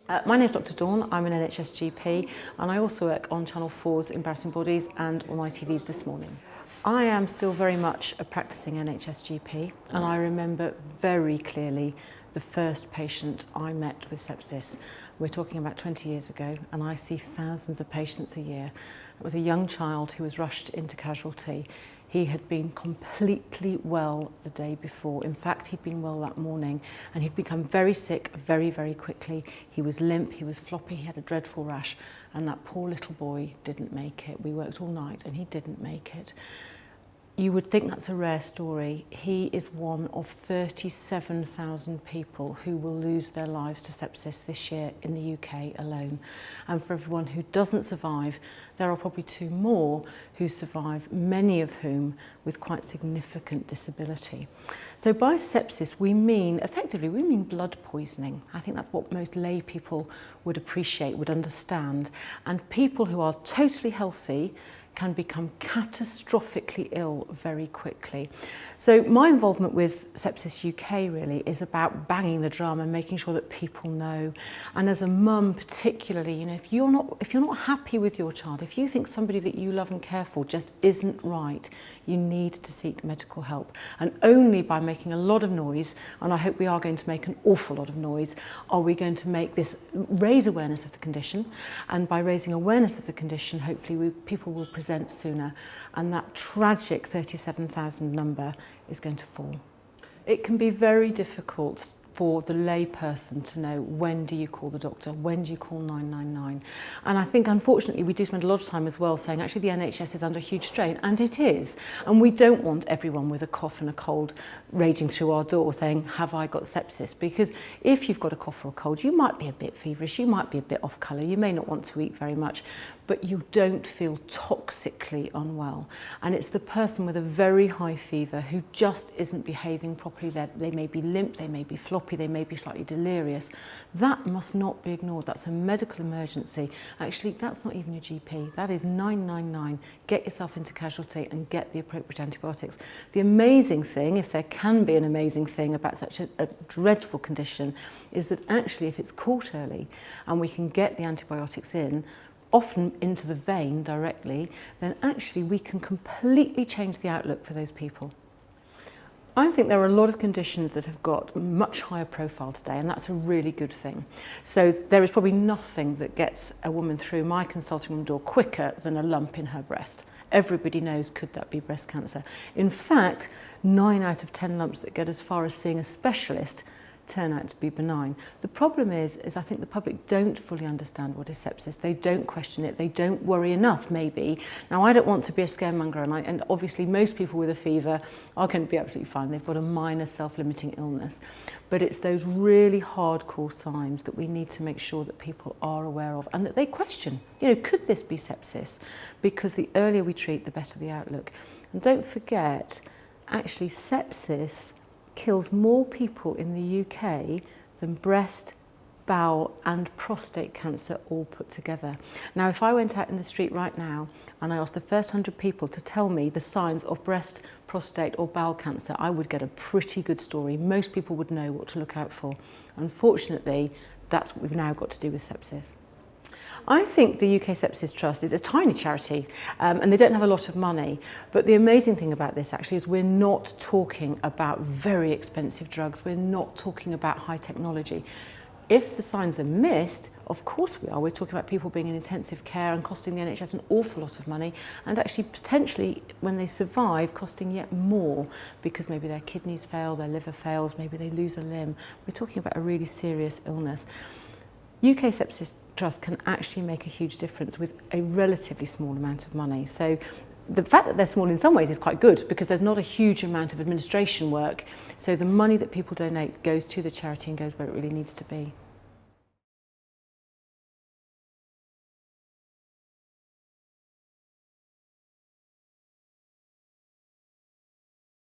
My name is Dr Dawn, I'm an NHS GP and I also work on Channel 4's Embarrassing Bodies and on ITV's This Morning. I am still very much a practising NHS GP and I remember very clearly the first patient I met with sepsis. We're talking about 20 years ago and I see thousands of patients a year. It was a young child who was rushed into casualty. He had been completely well the day before. In fact, he'd been well that morning and he'd become very sick very, very quickly. He was limp, he was floppy, he had a dreadful rash, and that poor little boy didn't make it. We worked all night and he didn't make it. You would think that's a rare story. He is one of 37,000 people who will lose their lives to sepsis this year in the UK alone. And for everyone who doesn't survive, there are probably 2 more who survive, many of whom with quite significant disability. So by sepsis, we mean blood poisoning. I think that's what most lay people would appreciate, would understand. And people who are totally healthy can become catastrophically ill very quickly. So my involvement with Sepsis UK really is about banging the drum and making sure that people know. And as a mum particularly, you know, if you're not happy with your child, if you think somebody that you love and care for just isn't right, you need to seek medical help. And only by making a lot of noise, and I hope we are going to make an awful lot of noise, are we going to raise awareness of the condition. And by raising awareness of the condition, hopefully people will present sooner, and that tragic 37,000 number is going to fall. It can be very difficult for the lay person to know, when do you call the doctor, when do you call 999? And I think unfortunately we do spend a lot of time as well saying actually the NHS is under huge strain, and it is, and we don't want everyone with a cough and a cold raging through our door saying, have I got sepsis? Because if you've got a cough or a cold, you might be a bit feverish, you might be a bit off colour, you may not want to eat very much, but you don't feel toxically unwell. And it's the person with a very high fever who just isn't behaving properly. They may be limp, they may be floppy, they may be slightly delirious. That must not be ignored. That's a medical emergency. Actually, that's not even your GP. That is 999. Get yourself into casualty and get the appropriate antibiotics. The amazing thing, if there can be an amazing thing about such a dreadful condition, is that actually if it's caught early and we can get the antibiotics in, often into the vein directly, then actually we can completely change the outlook for those people. I think there are a lot of conditions that have got much higher profile today, and that's a really good thing. So there is probably nothing that gets a woman through my consulting room door quicker than a lump in her breast. Everybody knows, could that be breast cancer? In fact, 9 out of 10 lumps that get as far as seeing a specialist turn out to be benign. The problem is I think the public don't fully understand what is sepsis. They don't question it. They don't worry enough, maybe. Now, I don't want to be a scaremonger, and obviously most people with a fever are going to be absolutely fine. They've got a minor self-limiting illness. But it's those really hardcore signs that we need to make sure that people are aware of and that they question. You know, could this be sepsis? Because the earlier we treat, the better the outlook. And don't forget, actually, sepsis kills more people in the UK than breast, bowel and prostate cancer all put together. Now, if I went out in the street right now and I asked the first 100 people to tell me the signs of breast, prostate or bowel cancer, I would get a pretty good story. Most people would know what to look out for. Unfortunately, that's what we've now got to do with sepsis. I think the UK Sepsis Trust is a tiny charity and they don't have a lot of money. But the amazing thing about this actually is we're not talking about very expensive drugs. We're not talking about high technology. If the signs are missed, of course we are. We're talking about people being in intensive care and costing the NHS an awful lot of money, and actually potentially when they survive costing yet more because maybe their kidneys fail, their liver fails, maybe they lose a limb. We're talking about a really serious illness. UK Sepsis Trust can actually make a huge difference with a relatively small amount of money. So the fact that they're small in some ways is quite good because there's not a huge amount of administration work. So the money that people donate goes to the charity and goes where it really needs to be.